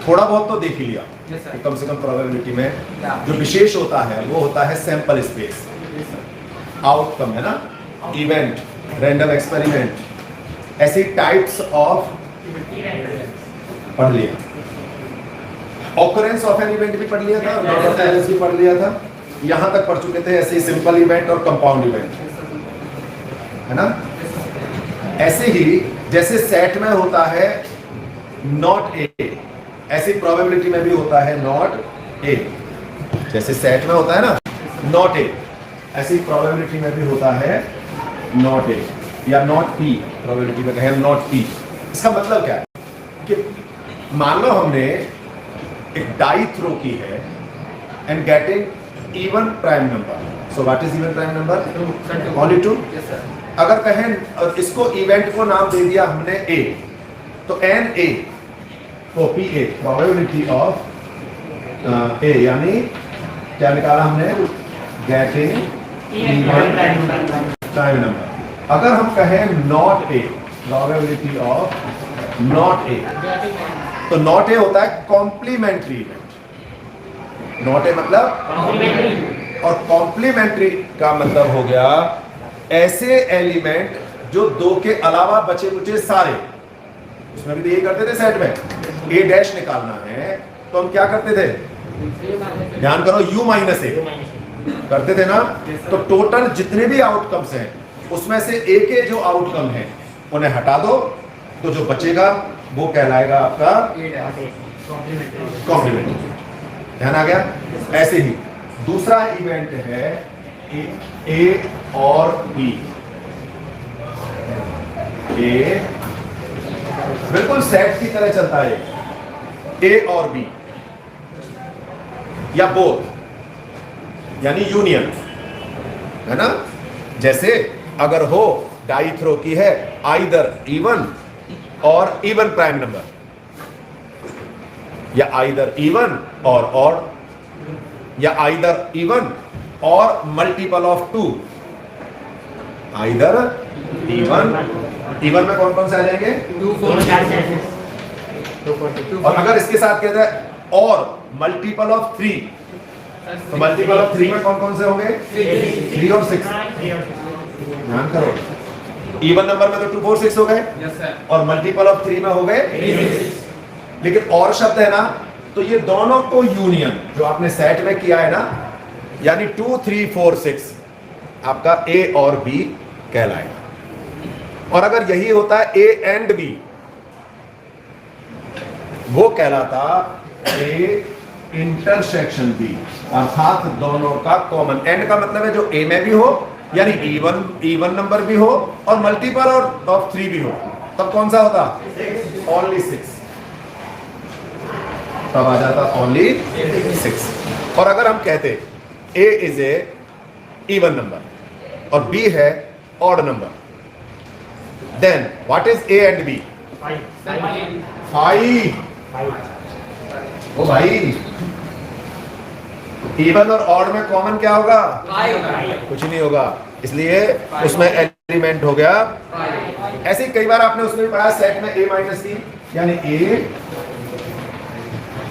थोड़ा बहुत तो देख ही लिया। तो कम से कम प्रोबेबिलिटी में जो विशेष होता है वो होता है सैंपल स्पेस, आउटकम है ना, इवेंट, रैंडम एक्सपेरिमेंट, ऐसी टाइप्स ऑफ पढ़ लिया। ऑकरेंस ऑफ एन इवेंट भी पढ़ लिया था, नॉट ऑकरेंस भी पढ़ लिया था, यहां तक पढ़ चुके थे। ऐसे सिंपल इवेंट और कंपाउंड इवेंट, है ना। ऐसे ही जैसे सेट में होता है नॉट ए, ऐसी प्रोबेबिलिटी में भी होता है नॉट ए। जैसे सेट में होता है ना नॉट ए, ऐसी प्रोबेबिलिटी में भी होता है नॉट ए या नॉट पी। प्रोबेबिलिटी में कहें नॉट पी, इसका मतलब क्या है कि मान लो हमने एक डाई थ्रो की है and getting even prime number. So what is even prime number? Only 2। अगर कहें इसको इवेंट को नाम दे दिया हमने ए, तो एन ए तो पी ए, प्रोबेबिलिटी ऑफ ए, यानी क्या निकाला हमने? Getting even prime number. अगर हम कहें not a, probability of not a, तो नॉट ए होता है कॉम्प्लीमेंट्री इवेंट। नॉट ए मतलब और कॉम्प्लीमेंट्री का मतलब हो गया ऐसे एलिमेंट जो दो के अलावा बचे कुचे सारे। उसमें भी तो यही करते थे सेट में, ए डैश निकालना है तो हम क्या करते थे? ध्यान करो, u माइनस ए करते थे ना। तो टोटल जितने भी आउटकम्स हैं उसमें से ए के जो आउटकम है उन्हें हटा दो, तो जो बचेगा वो कहलाएगा आपका कॉम्प्लीमेंट्री। ध्यान आ गया? ऐसे ही दूसरा इवेंट है ए और बी। ए बिल्कुल सेट की तरह चलता है, ए और बी या बोथ, यानी यूनियन, है ना। जैसे अगर हो डाई थ्रो की है आइदर इवन और इवन प्राइम नंबर, या आइदर इवन और ऑड, या आइदर इवन और multiple of 2। Either even, even में कौन कौन से आ जाएंगे? 2, 4, 6। और अगर इसके साथ कहते हैं और मल्टीपल ऑफ 3, तो मल्टीपल ऑफ 3 में कौन कौन से होंगे? 3 और 6। ध्यान करो, इवन नंबर में तो 2, 4, 6 हो गए, और मल्टीपल ऑफ 3 में हो गए 3। लेकिन और शब्द है ना, तो ये दोनों को यूनियन जो आपने सेट में किया है ना, यानी 2, 3, 4, 6 आपका ए और बी कहलाएगा। और अगर यही होता है ए एंड बी, वो कहलाता ए इंटरसेक्शन बी, अर्थात दोनों का कॉमन। एंड का मतलब है जो ए में भी हो, यानी इवन नंबर भी हो और मल्टीपल और ऑफ 3 भी हो, तब कौन सा होता? ओनली 6। तब आ जाता ओनली 6। और अगर हम कहते A is a even number और बी है odd number, then what is A and B? 5। ओ भाई, इवन और ऑड में कॉमन क्या होगा? कुछ नहीं होगा, इसलिए उसमें एलिमेंट हो गया। ऐसे ही कई बार आपने उसमें पढ़ा सेट में a माइनस बी, यानी a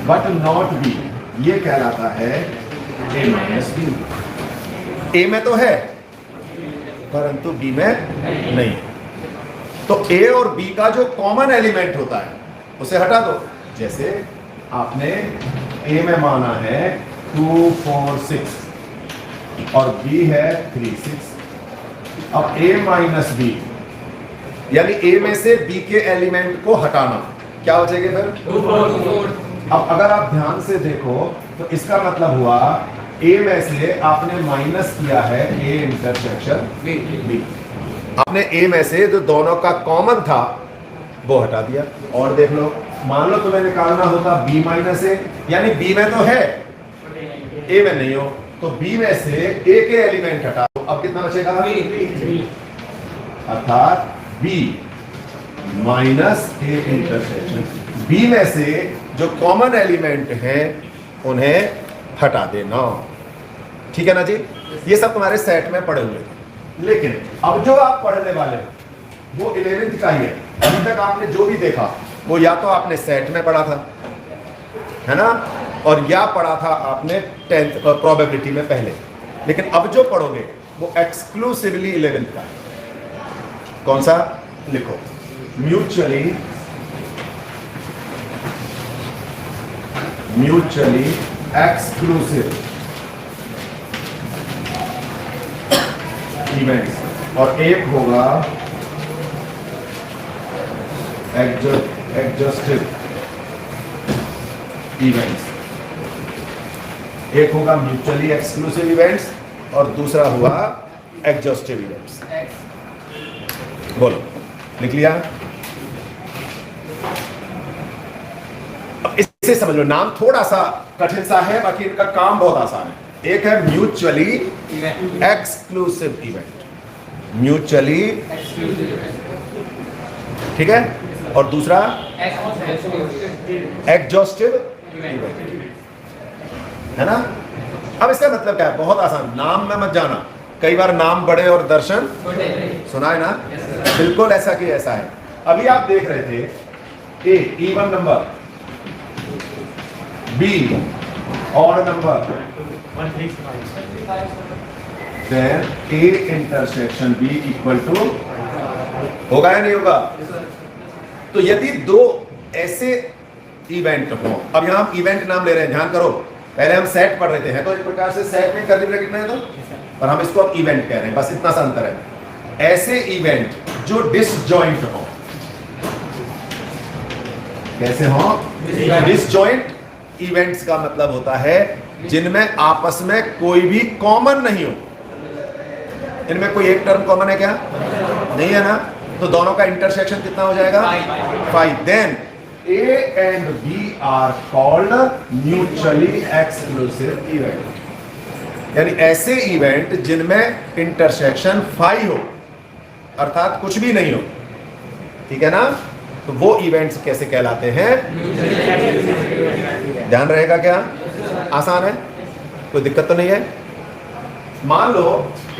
बट नॉट b, ये कहलाता है a माइनस बी। a में तो है परंतु b में नहीं है। तो a और b का जो कॉमन एलिमेंट होता है उसे हटा दो। जैसे आपने a में माना है 2, 4, 6 और b है 3, 6। अब a माइनस बी, यानी a में से b के एलिमेंट को हटाना, क्या हो जाएगा फिर? 2, 4। अब अगर आप ध्यान से देखो तो इसका मतलब हुआ a में से आपने माइनस किया है a इंटरसेक्शन b। आपने a में से जो दोनों का कॉमन था वो हटा दिया। और देख लो, मान लो तुम्हें निकालना होता b माइनस ए, यानी b में तो है a में नहीं हो, तो b में से a के एलिमेंट हटा दो। अब कितना बचेगा? 3। अर्थात b minus a intersection b में से जो कॉमन एलिमेंट हैं उन्हें हटा देना। ठीक है ना जी? ये सब तुम्हारे सेट में पढ़े हुए थे, लेकिन अब जो आप पढ़ने वाले वो 11th का ही है। अभी तक आपने जो भी देखा वो या तो आपने सेट में पढ़ा था है ना, और या पढ़ा था आपने 10th प्रोबेबिलिटी में पहले, लेकिन अब जो पढ़ोगे वो एक्सक्लूसिवली 11th का है। कौन सा? लिखो, म्यूचुअली एक्सक्लूसिव इवेंट्स, और एक होगा एडजस्टिव इवेंट्स। एक होगा म्यूचुअली एक्सक्लूसिव इवेंट्स और दूसरा हुआ एडजस्टिव इवेंट्स। बोलो, लिख लिया? अब इससे समझ लो, नाम थोड़ा सा कठिन सा है, बाकी इनका काम बहुत आसान है। एक है म्यूचुअली एक्सक्लूसिव इवेंट, म्यूचुअली, ठीक है, और दूसरा एग्जॉस्टिव इवेंट, है ना। अब इसका मतलब क्या है? बहुत आसान, नाम में मत जाना, कई बार नाम बड़े और दर्शन सुना है ना, बिल्कुल ऐसा कि ऐसा है। अभी आप देख रहे थे A even number, B odd number, then A intersection B equal to, होगा या नहीं होगा? तो यदि दो ऐसे इवेंट हो, अब यहां हम इवेंट नाम ले रहे हैं, ध्यान करो, पहले हम सेट पढ़ रहे थे, है तो एक प्रकार से सेट में कर्ली ब्रैकेट में है, तो और हम इसको अब इवेंट कह रहे हैं, बस इतना सा अंतर है। ऐसे इवेंट जो डिसजॉइंट हो, कैसे हो? डिसजॉइंट इवेंट्स का मतलब होता है जिनमें आपस में कोई भी कॉमन नहीं हो। इनमें कोई एक टर्म कॉमन है क्या? नहीं है ना, तो दोनों का इंटरसेक्शन कितना हो जाएगा? 5। Then A and B are called mutually exclusive event, यानी ऐसे इवेंट जिनमें इंटरसेक्शन 5 हो, अर्थात कुछ भी नहीं हो, ठीक है ना, तो वो इवेंट्स कैसे कहलाते हैं? ध्यान रहेगा क्या? आसान है, कोई दिक्कत तो नहीं है। मान लो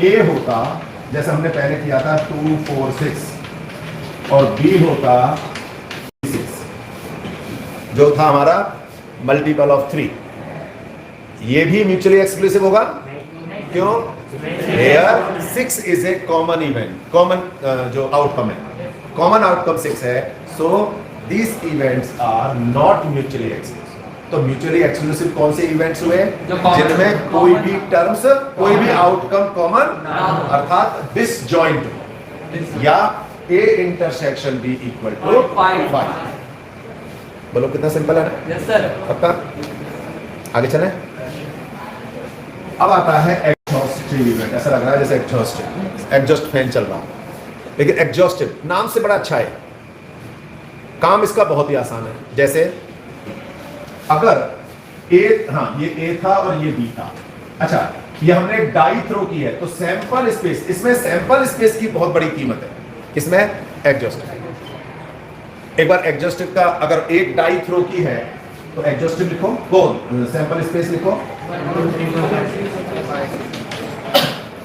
A होता, जैसे हमने पहले किया था 2 4 6, और B होता 6, जो था हमारा मल्टीपल ऑफ 3, ये भी म्यूचुअली एक्सक्लूसिव होगा। क्यों? Here 6 is a common event, common जो आउटकम है, कॉमन आउटकम 6 है, so this events are not mutually exclusive. तो म्यूचुअली एक्सक्लूसिव कौन से इवेंट्स हुए? जिनमें कोई भी टर्म्स, कोई भी आउटकम कॉमन, अर्थात डिसजॉइंट, या A intersection B equal to 5। बोलो कितना सिंपल है? Yes sir. पक्का? आगे चलें। अब आता है एग्जॉस्टिव इवेंट। ऐसा लग रहा है जैसे एग्जॉस्ट फैन चल रहा है, लेकिन एग्जॉस्टिव नाम से बड़ा अच्छा है, काम इसका बहुत ही आसान है। जैसे अगर ए, हाँ ये ए था और ये बी था, अच्छा ये हमने एक डाई थ्रो की है, तो सैंपल स्पेस, इसमें सैंपल स्पेस की बहुत बड़ी कीमत है। किसमें? एग्जॉस्टिव। एक बार एग्जॉस्टिव का अगर एक डाई थ्रो की है तो एग्जॉस्टिव लिखो, कौन सैंपल स्पेस लिखो,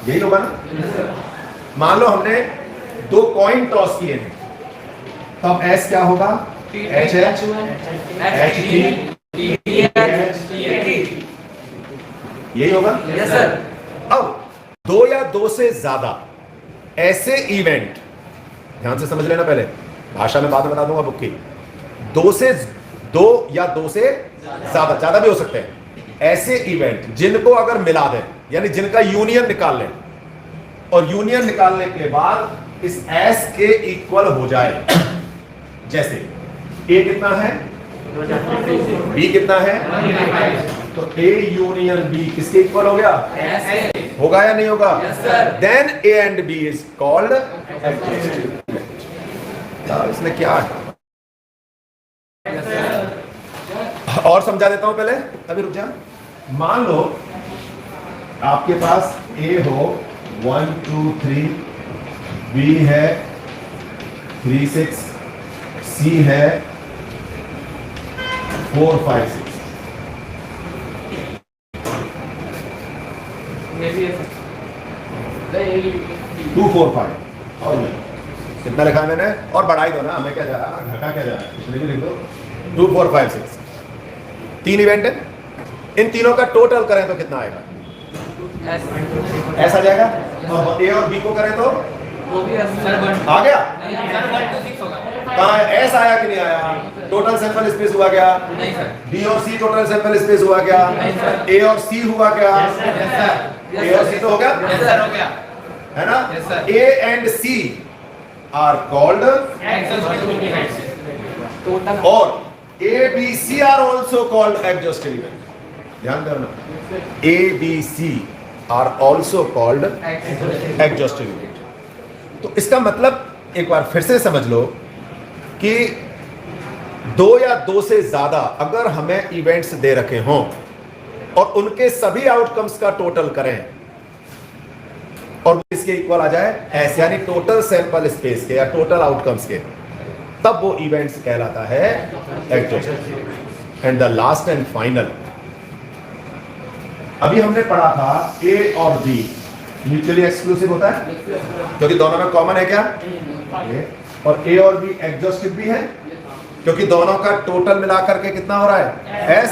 यही होगा ना। मान लो हमने 2 कॉइन टॉस किए हैं, तो अब एस क्या होगा? एच एच एच टी, यही होगा। Yes sir. अब 2 या 2 से ज्यादा ऐसे इवेंट, ध्यान से समझ लेना, पहले भाषा में बाद में बता दूंगा बुक की, 2 या 2 से ज्यादा भी हो सकते हैं ऐसे इवेंट जिनको अगर मिला दें, यानी जिनका यूनियन निकाल लें, और यूनियन निकालने के बाद इस एस के इक्वल हो जाए। जैसे ए कितना है? बी कितना है? तो ए यूनियन बी किसके इक्वल हो गया? होगा या नहीं होगा? Then A and B is called exhaustive. इसमें क्या है और समझा देता हूं पहले, अभी रुक जा। मान लो आपके पास ए हो 1 2 3, बी है 3 6, सी है 4 5 6, टू 4 5, और कितना लिखा है मैंने? और बढ़ाई दो ना, हमें क्या जा रहा है, घटा क्या जा रहा है, इसलिए भी लिख दो 2 4 5 6। 3 इवेंट है, इन तीनों का टोटल करें तो कितना आएगा? ऐसा जाएगा। और ए और बी को करें तो आ गया। कहाँ एस आया कि नहीं आया? टोटल सैंपल स्पेस हुआ क्या? बी और सी टोटल सैंपल स्पेस हुआ क्या? ए और सी हुआ क्या? ए और सी तो हो गया, है ना? A and C are called, और A B C are also called exhaustive event. ध्यान देना, A B C are also called exhaustive event. तो इसका मतलब एक बार फिर से समझ लो कि 2 या 2 से ज्यादा अगर हमें इवेंट्स दे रखे हों और उनके सभी आउटकम्स का टोटल करें और इसके इक्वल आ जाए ऐसे, यानी टोटल सैंपल स्पेस के या टोटल आउटकम्स के, तब वो इवेंट्स कहलाता है exhaustive. And the last and final, अभी हमने पढ़ा था ए और बी म्यूचुअली एक्सक्लूसिव होता है क्योंकि दोनों में कॉमन है क्या? और ए और बी एग्जॉस्टिव भी है क्योंकि दोनों का टोटल मिलाकर के कितना हो रहा है? एस।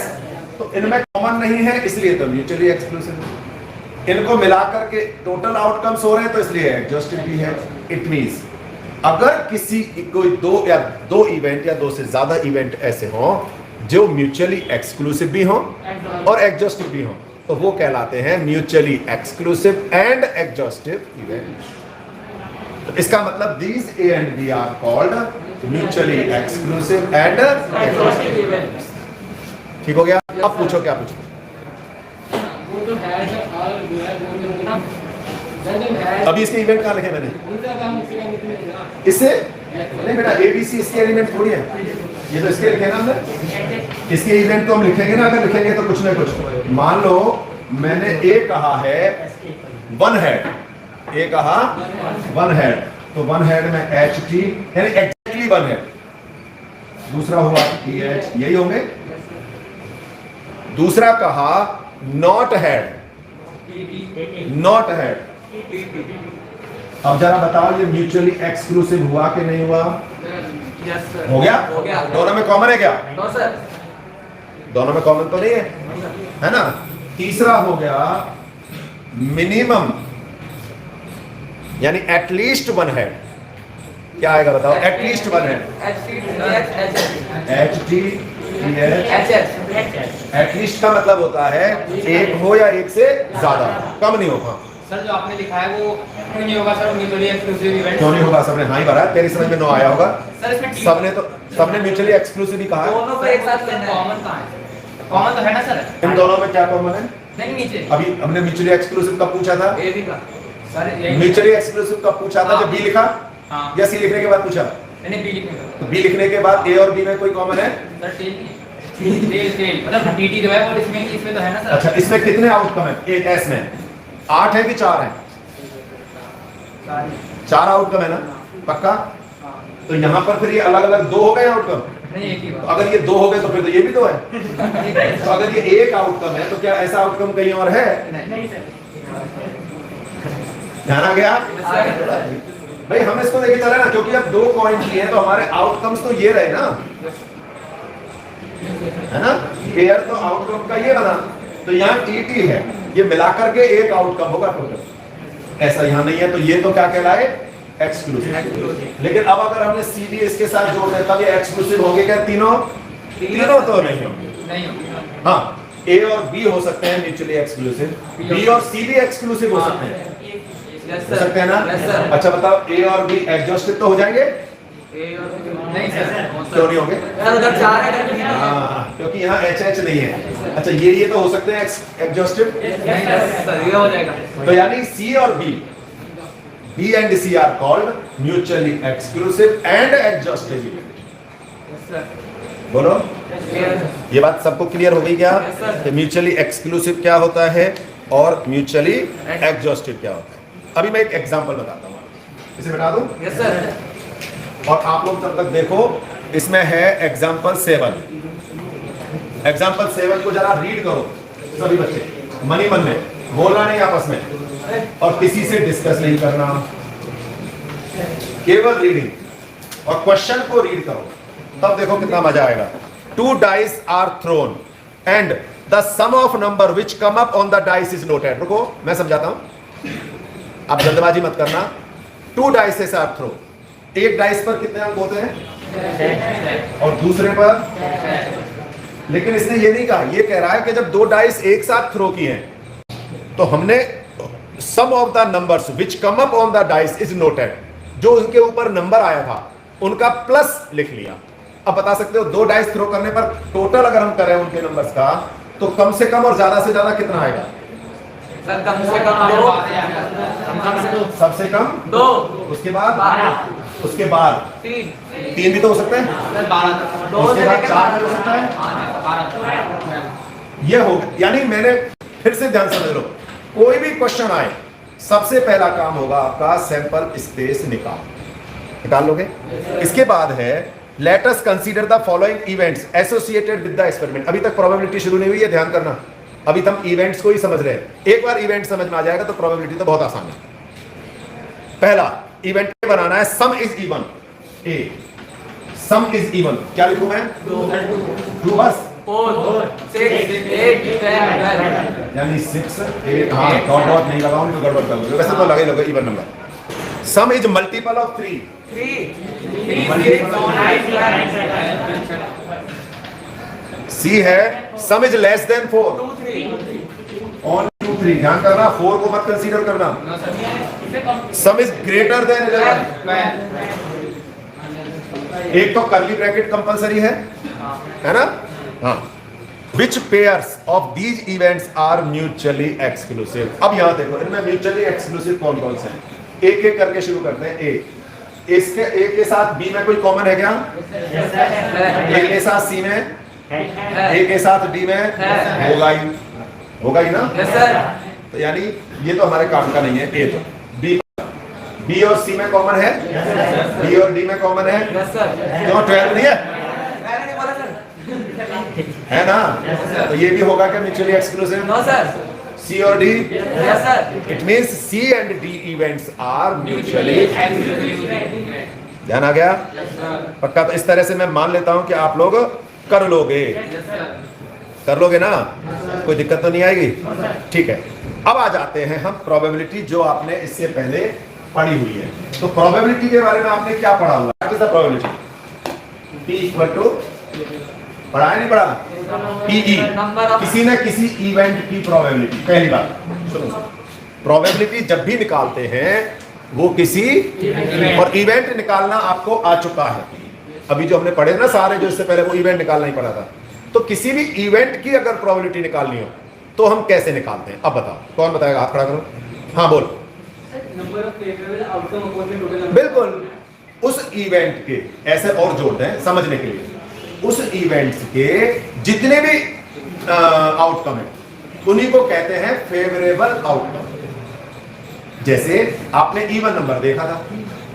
तो इनमें कॉमन नहीं है इसलिए तो म्यूचुअली एक्सक्लूसिव है। इनको मिलाकर के टोटल आउटकम्स हो रहे हैं तो इसलिए एग्जॉस्टिव भी है। इट मींस अगर किसी कोई 2 या 2 इवेंट या 2 से ज्यादा इवेंट ऐसे हों जो म्यूचुअली एक्सक्लूसिव भी हों और एग्जॉस्टिव भी हों, तो वो कहलाते हैं mutually exclusive and exhaustive event. तो इसका मतलब these A and B are called mutually exclusive and exhaustive events. ठीक हो गया? अब पूछो, क्या पूछो? अभी इसके इवेंट कहां लिखे मैंने? इससे नहीं बेटा, ए बी सी इसके एलिमेंट थोड़ी है, ये तो इसके लिखे ना हमने। इसके इवेंट तो हम लिखेंगे ना, अगर लिखेंगे तो कुछ ना कुछ। मान लो मैंने ए कहा है वन हेड, ए कहा वन हेड, तो वन हेड में एच टी यानी एग्जैक्टली वन हेड। दूसरा हुआ टी एच, यही होंगे। दूसरा कहा नॉट हेड, नॉट हेड। अब जरा बताओ ये म्यूचुअली एक्सक्लूसिव हुआ कि नहीं हुआ? हो गया? दोनों में कॉमन है क्या? दोनों में कॉमन तो नहीं है ना? तीसरा हो गया मिनिमम यानी एटलीस्ट वन हेड। क्या आएगा बताओ? At least one head, H T at least का मतलब होता है एक हो या एक से ज्यादा, कम नहीं होगा। सर जो आपने लिखा है वो क्यों नहीं होगा सर? म्यूचुअली एक्सक्लूसिव इवेंट क्यों नहीं होगा? सबने हाँ ही भरा, तेरी समझ में नो आया होगा। सर इसमें सबने म्यूचुअली एक्सक्लूसिव ही कहा है। दोनों को एक साथ लेना है। कॉमन कहां है? कॉमन तो है ना सर? इन दोनों में क्या कॉमन है? नहीं नीचे। अभी हमने म्यूचुअली एक्सक्लूसिव कब पूछा था? ए बी का सर, म्यूचुअली एक्सक्लूसिव कब पूछा था? जब बी लिखा या सी लिखने के बाद पूछा? नहीं बी लिखने का। तो बी लिखने के बाद ए और बी में कोई कॉमन है? सर टेल मतलब टीटी जो है और इसमें तो है ना सर। अच्छा, इसमें कितने आउटकम है? एक एस में 8 है कि 4 है? 4 आउटकम है ना? पक्का? तो यहाँ पर फिर ये अलग अलग 2 हो गए आउटकम? नहीं, एक ही बात। तो अगर ये 2 हो गए तो फिर तो ये भी 2 है। तो अगर ये एक आउटकम है तो क्या ऐसा आउटकम कहीं और है? नहीं सर। ध्यान आ गया भाई? हम इसको लेके चले ना, क्योंकि अब 2 कॉइन लिए हैं तो हमारे आउटकम्स तो ये रहे ना, है ना? पेयर तो आउटकम का ये बना, तो यहाँ टीटी है, ये मिलाकर के एक आउटकम होगा टोटल। ऐसा यहाँ नहीं है, तो ये तो क्या कहलाए? एक्सक्लूसिव। लेकिन अब अगर हमने सीडी इसके साथ जोड़ दें तब ये एक्सक्लूसिव होंगे क्या? तीनों तो नहीं होंगे। हाँ, ए और बी हो सकते हैं म्यूचुअली एक्सक्लूसिव, बी और सी भी एक्सक्लूसिव हो सकते हैं। हो सकते हैं ना? अच्छा बताओ, ए और बी एग्जॉस्टिव तो हो जाएंगे? नहीं सर, क्यों नहीं होंगे? अगर 4 है हाँ, क्योंकि यहाँ एच एच नहीं है। अच्छा, ये तो हो सकते हैं एग्जॉस्टिव, सर ये हो जाएगा। तो यानी सी और B and C are called mutually exclusive and exhaustive. बोलो, ये बात सबको क्लियर हो गई क्या? कि म्यूचुअली एक्सक्लूसिव क्या होता है और म्यूचुअली एग्जॉस्टिव क्या होता है? अभी मैं एक एग्जांपल बताता हूँ, इसे बता दूं? Yes sir. और आप लोग तब तक देखो, इसमें है एग्जाम्पल 7। एग्जाम्पल 7 को जरा रीड करो सभी बच्चे, मनी मन में, बोलना नहीं आपस में, और किसी से डिस्कस नहीं करना, केवल रीडिंग। और क्वेश्चन को रीड करो, तब देखो कितना मजा आएगा। 2 dice are thrown and the sum of number which come up on the dice is noted. रुको मैं समझाता हूं, आप जल्दबाजी मत करना। 2 डाइसेस आर थ्रो, एक डाइस पर कितने अंक होते हैं और दूसरे पर, लेकिन इसने ये नहीं कहा, ये कह रहा है कि जब 2 डाइस एक साथ थ्रो की हैं तो हमने sum of the numbers which come up on the dice is noted, जो उनके ऊपर नंबर आया था उनका प्लस लिख लिया। अब बता सकते हो 2 डाइस थ्रो करने पर टोटल अगर हम करें उनके नंबर्स का तो कम से कम और ज्यादा से ज्यादा कितना आएगा? सर कम से कम 2, सबसे कम 2, उसके बाद 12, उसके बाद 3 भी तो हो सकते हैं, सर 12, 2 उसके से बाद लेकर 4 भी हो सकता है। 12। ये हो गया, यानी मैंने फिर से ध्यान समझ लो, कोई भी क्वेश्चन आए सबसे पहला काम होगा आपका सैंपल स्पेस निकाल लोगे। इसके बाद है let us consider the following events associated with the experiment. अभी तक प्रोबेबिलिटी शुरू नहीं हुई है, ध्यान करना, अभी हम इवेंट्स को ही समझ रहे हैं। एक बार इवेंट समझ में आ जाएगा तो प्रोबेबिलिटी तो बहुत आसान है। पहला इवेंट बनाना है सम is even, A some is even, क्या लिखूं मैं? 2 बस 4, 6, 8, 10, यानी 6 8, हाँ डॉट नहीं लगाऊं तो गड़बड़ कर दोगे, वैसे तो लगे लोगे even number. Some is multiple of 3, 3, सी है सम इज लेस देन 4, 2, 3, ऑन 2 3, ध्यान करना 4 को मत कंसीडर करना। सम इज ग्रेटर देन 11, एक तो कर्ली ब्रैकेट कंपलसरी है ना? हाँ। Which pairs of these events are mutually exclusive. अब यहां देखो इनमें म्यूचुअली एक्सक्लूसिव कौन कौन से हैं, एक एक करके शुरू करते हैं। ए इसके ए के साथ बी में कोई कॉमन है क्या? ए के साथ सी में, ए के साथ डी में होगा ही ना? Yes sir. तो यानी ये तो हमारे काम का नहीं है। ए तो बी और सी में कॉमन है, बी और डी में कॉमन है, यस सर। क्यों 12 नहीं है? मैंने नहीं बोला सर। है ना? तो ये भी होगा क्या mutually exclusive? No sir. C और D, yes sir. It means C and D events are mutually. ध्यान आ गया? पक्का? तो इस तरह से मैं मान लेता हूं कि आप लोग कर लोगे, कर लोगे ना, कोई दिक्कत तो नहीं आएगी? ठीक है। अब आ जाते हैं हम प्रोबेबिलिटी, जो आपने इससे पहले पढ़ी हुई है। तो प्रोबेबिलिटी के बारे में आपने क्या पढ़ा हुआ है? प्रोबेबिलिटी P इक्वल टू, पढ़ा है नहीं पढ़ा? PE, किसी न किसी इवेंट की प्रोबेबिलिटी। पहली बात सुनो, प्रोबेबिलिटी जब भी निकालते हैं वो किसी, और इवेंट निकालना आपको आ चुका है, अभी जो हमने पढ़े ना सारे, जो इससे पहले वो इवेंट निकालना ही पड़ा था। तो किसी भी इवेंट की अगर प्रोबेबिलिटी निकालनी हो तो हम कैसे निकालते हैं? अब बताओ, कौन बताएगा? हाथ खड़ा करो। हाँ बोल। बिल्कुल, उस इवेंट के, ऐसे और जोड़ते हैं समझने के लिए, उस इवेंट्स के जितने भी आउटकम है उन्हीं को कहते हैं फेवरेबल आउटकम। जैसे आपने इवन नंबर देखा था,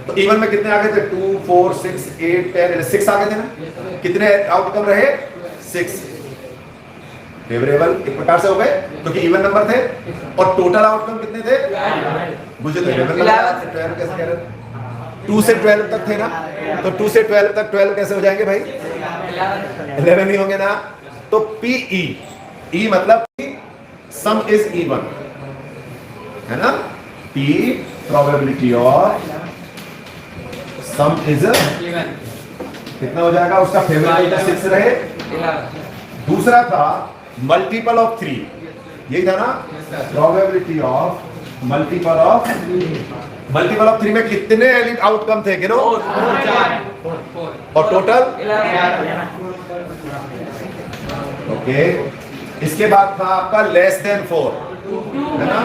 तो इवन में कितने आ गए थे? 2 4 6 8 10 6 आ गए थे ना? कितने आउटकम रहे? 6। फेवरेबल एक प्रकार से हो गए क्योंकि इवन नंबर थे, और टोटल आउटकम कितने थे? मुझे तो 12 कैसे कह रहे? 2 से 12 तक थे ना, तो 2 से 12 तक 12 कैसे हो जाएंगे भाई? 11 ही होंगे ना। तो PE, E मतलब सम इज इवन, है ना? P probability of some is कितना हो जाएगा? उसका फेवरेबल 6 रहे। दूसरा था मल्टीपल ऑफ 3, यही था ना? प्रोबेबिलिटी ऑफ मल्टीपल ऑफ 3 में कितने आउटकम थे गिनो? 4, और टोटल? ओके। इसके बाद था आपका लेस देन 4, है ना?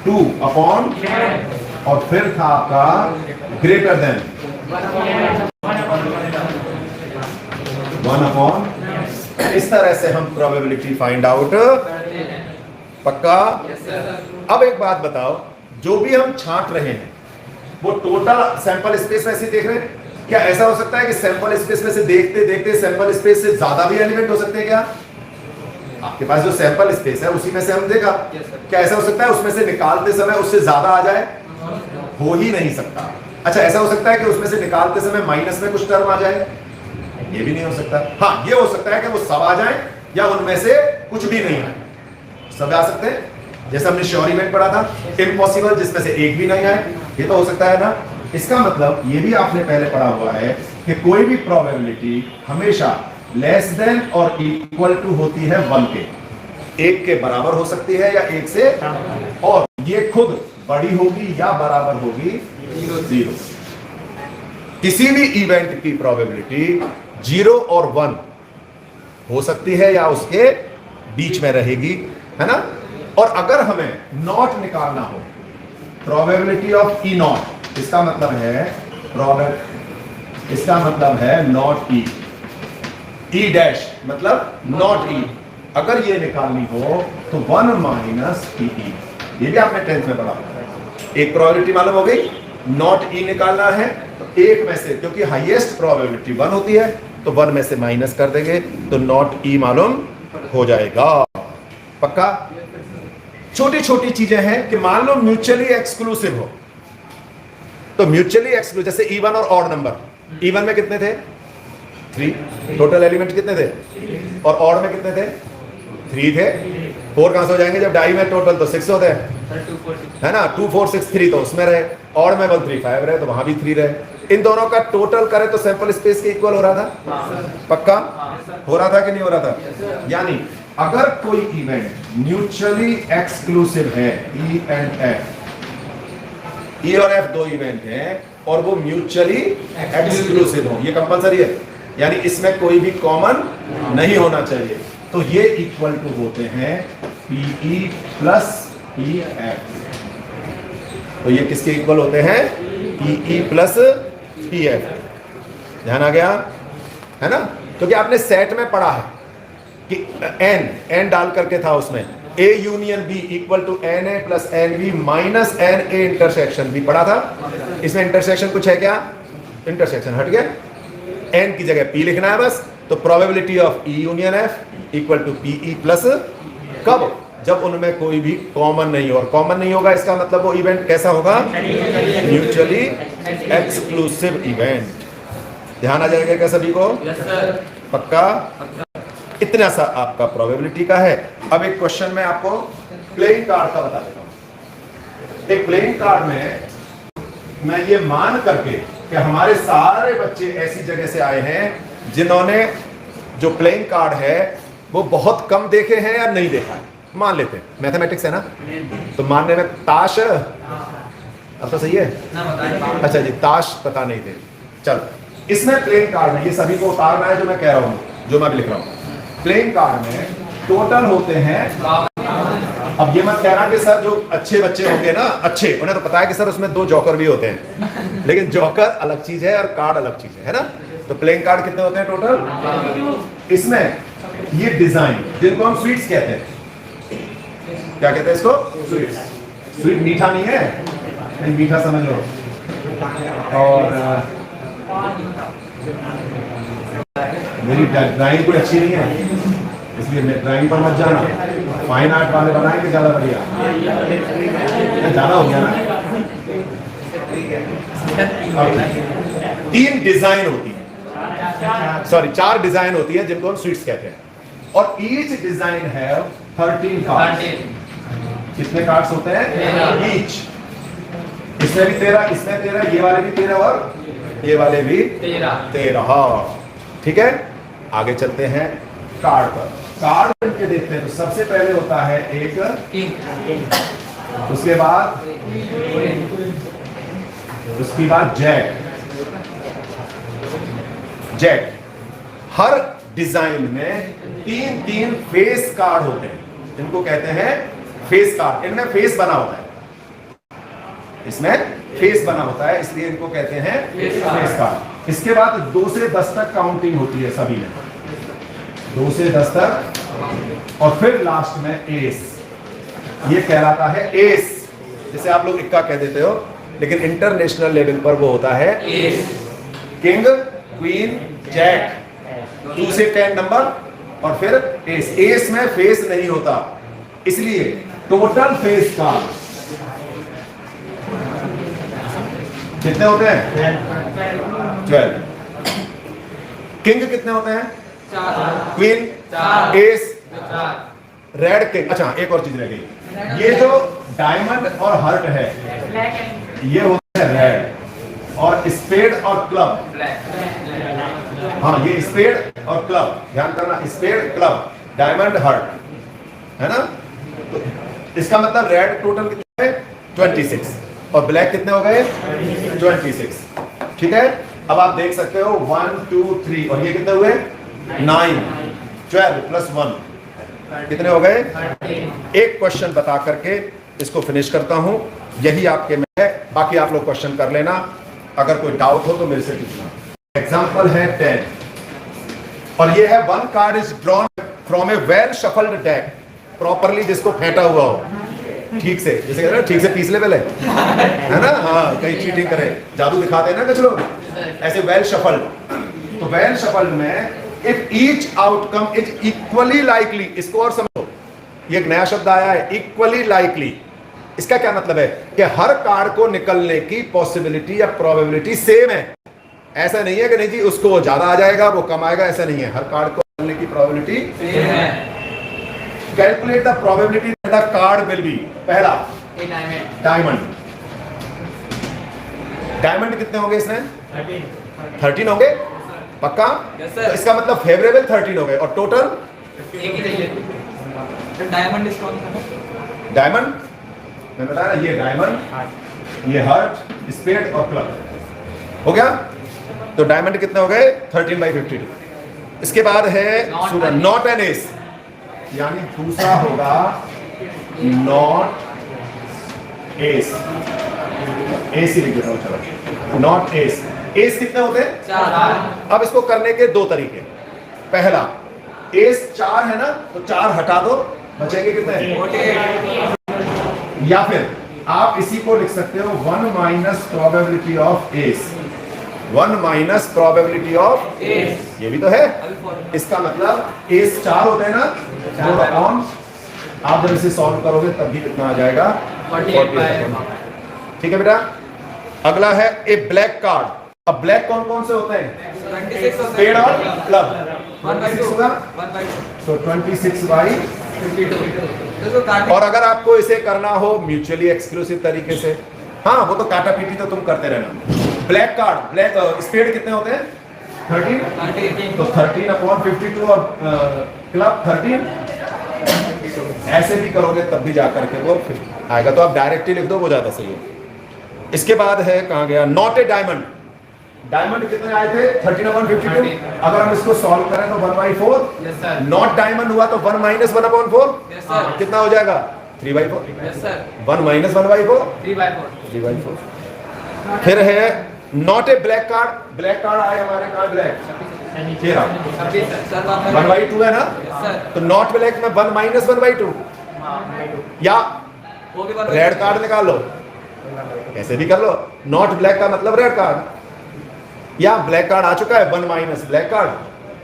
2 अपॉन, और फिर था आपका ग्रेटर देन 1 अपॉन। इस तरह से हम प्रोबेबिलिटी फाइंड आउट। पक्का? अब एक बात बताओ, जो भी हम छांट रहे हैं वो टोटल सैंपल स्पेस में ऐसे देख रहे हैं? क्या ऐसा हो सकता है कि सैंपल स्पेस में से देखते देखते सैंपल स्पेस से ज्यादा भी एलिमेंट हो सकते हैं? क्या आपके पास जो सैंपल स्पेस है उसी में से हम देखा, क्या ऐसा हो सकता है उसमें से निकालते समय उससे ज्यादा आ जाए? हो ही नहीं सकता। अच्छा, ऐसा हो सकता है कि उसमें से निकालते समय माइनस में कुछ टर्म आ जाए? ये भी नहीं हो सकता। हाँ, ये हो सकता है कि वो सब आ जाए या उनमें से कुछ भी नहीं आए। सब आ सकते हैं, जैसे हमने श्योर इवेंट पढ़ा था, इम्पॉसिबल जिसमें से एक भी नहीं आए, ये तो हो सकता है ना। इसका मतलब ये भी आपने पहले पढ़ा हुआ है कि कोई भी प्रोबेबिलिटी हमेशा लेस देन और इक्वल टू होती है 1 के, 1 के बराबर हो सकती है या 1 से, और ये खुद बड़ी होगी या बराबर होगी 0। किसी भी इवेंट की प्रोबेबिलिटी 0 और 1 हो सकती है या उसके बीच में रहेगी, है ना। और अगर हमें नॉट निकालना हो, प्रोबेबिलिटी ऑफ ई नॉट, इसका मतलब है नॉट ई, ई डैश मतलब नॉट ई, अगर ये निकालनी हो तो 1 माइनस ई, ये भी आपने 10th में पढ़ा। एक प्रोबेबिलिटी मालूम हो गई, नॉट ई निकालना है तो एक में से, क्योंकि हाईएस्ट प्रोबेबिलिटी 1 होती है तो 1 में से माइनस कर देंगे तो नॉट ई मालूम हो जाएगा। पक्का। छोटी छोटी चीजें हैं कि मान लो म्यूचुअली एक्सक्लूसिव हो, तो म्यूचुअली एक्सक्लूसिव जैसे इवन और ऑड नंबर, इवन में कितने थे 3, टोटल एलिमेंट कितने थे, और ऑड में कितने थे 3 थे। 4 कहां से हो जाएंगे जब डाई में टोटल तो 6 होते हैं, है ना। 2 4 6 3 तो उसमें रहे, ऑड में 1 3 5 रहे तो वहां भी 3 रहे। इन दोनों का टोटल करें तो सैंपल स्पेस के इक्वल हो रहा था। पक्का हो रहा था कि नहीं हो रहा था। यानी अगर कोई इवेंट म्यूचुअली एक्सक्लूसिव है, ई एंड एफ, ई और एफ 2 इवेंट हैं और वो म्यूचुअली एक्सक्लूसिव हो, ये कंपलसरी है, यानी इसमें कोई भी कॉमन नहीं होना चाहिए, तो ये इक्वल टू होते हैं पीई प्लस पी एफ। तो ये किसके इक्वल होते हैं, पीई प्लस पी एफ। ध्यान आ गया, है ना। क्योंकि आपने सेट में पढ़ा है कि एन डाल करके था उसमें, A union B equal to N A plus N B minus N A intersection भी पढ़ा था। इसमें इंटरसेक्शन कुछ है क्या, इंटरसेक्शन हट गया, एन की जगह पी लिखना है बस। तो probability of E union F equal to P E plus, कब, जब उनमें कोई भी कॉमन नहीं हो, और कॉमन नहीं होगा इसका मतलब वो इवेंट कैसा होगा, म्यूचुअली एक्सक्लूसिव इवेंट। ध्यान आ जाएगा क्या सभी को, पक्का। इतना सा आपका प्रोबेबिलिटी का है। अब एक क्वेश्चन में आपको प्लेइंग कार्ड का बता देता हूं। एक प्लेइंग कार्ड में मैं ये मान करके कि हमारे सारे बच्चे ऐसी जगह से आए हैं जिन्होंने जो प्लेइंग कार्ड है वो बहुत कम देखे हैं या नहीं देखा है, मान लेते हैं, मैथमेटिक्स है ना, तो मानने में ताश, अब तो सही है, अच्छा जी, ताश पता नहीं थे। चल, इसमें प्लेइंग कार्ड में ये सभी को उतारना है जो मैं कह रहा हूं, जो मैं भी लिख रहा हूं। प्लेइंग कार्ड में टोटल होते हैं, अब ये मत कहना कि सर जो अच्छे बच्चे होंगे ना, अच्छे, उन्हें तो पता है कि सर उसमें 2 जॉकर भी होते हैं, लेकिन जॉकर अलग चीज है और कार्ड अलग चीज है ना। तो प्लेइंग कार्ड कितने होते हैं टोटल, इसमें ये डिजाइन जिनको हम स्वीट्स कहते हैं, क्या कहते हैं इसको, स्वीट्स। स्वीट मीठा नहीं है, नहीं मीठा समझ लो, और मेरी ड्राइंग कोई अच्छी नहीं है इसलिए मैं ड्राइंग पर मत जाना, फाइन आर्ट वाले बनाएंगे ज्यादा बढ़िया, ज्यादा हो गया ना। 3 डिजाइन होती है, सॉरी 4 डिजाइन होती है जिनको हम स्वीट्स कहते हैं, और ईच डिजाइन है 13 कार्ड्स। कितने कार्ड्स होते हैं ईच, इसमें भी 13, इसमें 13, ये वाले भी 13 और ये वाले भी 13। ठीक है, आगे चलते हैं कार्ड पर। कार्ड करके देखते हैं, तो सबसे पहले होता है एक किंग, उसके बाद जैक। जैक, हर डिजाइन में 3 फेस कार्ड होते हैं, इनको कहते हैं फेस कार्ड। इनमें फेस बना होता है, इसमें फेस बना होता है, इसलिए इनको कहते हैं फेस कार्ड। इसके बाद 2 से 10 तक काउंटिंग होती है सभी में, 2 से 10 तक, और फिर लास्ट में एस, ये कहलाता है एस, जिसे आप लोग इक्का कह देते हो, लेकिन इंटरनेशनल लेवल पर वो होता है एस। किंग, क्वीन, जैक, 2 से 10 नंबर, और फिर एस। एस में फेस नहीं होता, इसलिए टोटल फेस कार्ड कितने होते हैं, 12। किंग कितने होते हैं? 4 क्वीन, 4 एस, 4 रेड किंग। अच्छा एक और चीज रह गई, ये जो डायमंड और हर्ट है ये होता है रेड, और स्पेड और क्लब, ब्लैक। हाँ ये स्पेड और क्लब, ध्यान करना, स्पेड क्लब डायमंड हर्ट, है ना? तो इसका मतलब रेड टोटल कितने है? 26, और ब्लैक कितने हो गए? 26। ठीक है, अब आप देख सकते हो 1 2 3, और ये कितने हुए? 9, 12 प्लस 1 कितने हो गए? एक क्वेश्चन बता करके इसको फिनिश करता हूं, यही आपके में है, बाकी आप लोग क्वेश्चन कर लेना, अगर कोई डाउट हो तो मेरे से पूछना। एग्जांपल है 10, और ये है 1 card is drawn from A well shuffled deck, properly जिसको फेंटा हुआ हो, ठीक से, जैसे कहते हैं ठीक से पीस ले पहले, है ना? हाँ, कहीं चीटिंग करे, जादू दिखाते हैं ना कुछ लोग, ऐसे वेल शफल्ड। तो वेल शफल्ड में if each outcome is equally likely, इसको और समझो, ये एक नया शब्द आया है, इक्वली लाइकली। इसका क्या मतलब है कि हर कार्ड को निकलने की पॉसिबिलिटी या प्रोबेबिलिटी सेम है। ऐसा नहीं है कि नहीं जी उसको ज्यादा आ जाएगा वो कम आएगा, ऐसा नहीं है, हर कार्ड को निकलने की प्रोबेबिलिटी सेम है। Calculate the probability that the card will be. पहला डायमंड, डायमंड कितने होंगे इसमें? 13 होंगे पक्का? Yes, तो sir. इसका मतलब फेवरेबल 13 हो गए, और टोटल एक ही चाहिए। डायमंड डिस्काउंट, डायमंड मैंने बताया ना, ये डायमंड, ये हर्ट, स्पेड और क्लब हो गया। तो डायमंड कितने हो गए? 13/52। इसके बाद है नॉट एन एस, यानी दूसरा होगा नॉट एस, एस ही लिख देता हूं, चलो नॉट एस। एस कितने होते हैं? 4। अब इसको करने के दो तरीके, पहला एस 4 है ना, तो 4 हटा दो, बचेंगे कितने? या फिर आप इसी को लिख सकते हो 1 minus probability of S, 1 minus probability of S, ये भी तो है। इसका मतलब एस 4 होते हैं ना, 4 अपॉन, आप जब इसे सॉल्व करोगे तब भी कितना आ जाएगा? 48। ठीक है बेटा। अगला है ए ब्लैक कार्ड। अब ब्लैक कौन कौन से होते हैं? 26 स्पेड और क्लब, 1/2 होगा, 1/2 तो 26/52। इसको काट। और अगर आपको इसे करना हो म्यूचुअली एक्सक्लूसिव तरीके से, हाँ वो तो काटा पीटी तो तुम करते रहना। ब्लैक कार्ड, ब्लैक स्पेड कितने होते हैं? 13, तो 13/52 और क्लब 13, ऐसे भी करोगे तब भी जाकर के वो फिर आएगा, तो आप डायरेक्ट ही लिख दो, वो ज्यादा सही है। इसके बाद है, कहाँ गया? Not a diamond. डायमंड कितने आए थे? 13/52। अगर हम इसको सॉल्व करें तो 1/4। Yes sir. नॉट डायमंड हुआ तो 1 माइनस 1/4 यस सर। कितना हो जाएगा? 3/4। Yes sir. 1 माइनस 1/4 3/4 3/4। फिर है not a black card. Black card आए हमारे कहाँ? Black 26 sir. 1/2 है ना, यस सर। तो नॉट ब्लैक में 1 माइनस 1/2, या वो भी 1/2 रेड कार्ड निकाल लो, ऐसे भी कर लो। नॉट ब्लैक का मतलब रेड कार्ड, या ब्लैक कार्ड आ चुका है 1 माइनस ब्लैक कार्ड,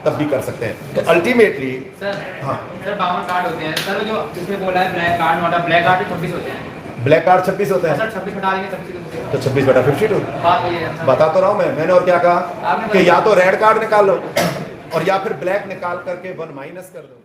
तब भी कर सकते हैं। तो अल्टीमेटली सर, हाँ, सर 52 कार्ड होते हैं सर, जो इसमें बोला है black card, not a black card 26 होते हैं ब्लैक कार्ड 26 होते हैं, सर। 26 हटा देंगे 26 तो 26/52। बात ये है। बता तो रहा हूं मैंने और क्या कहा आपने कि या तो रेड कार्ड निकाल लो और या फिर ब्लैक निकाल करके 1 माइनस कर दो।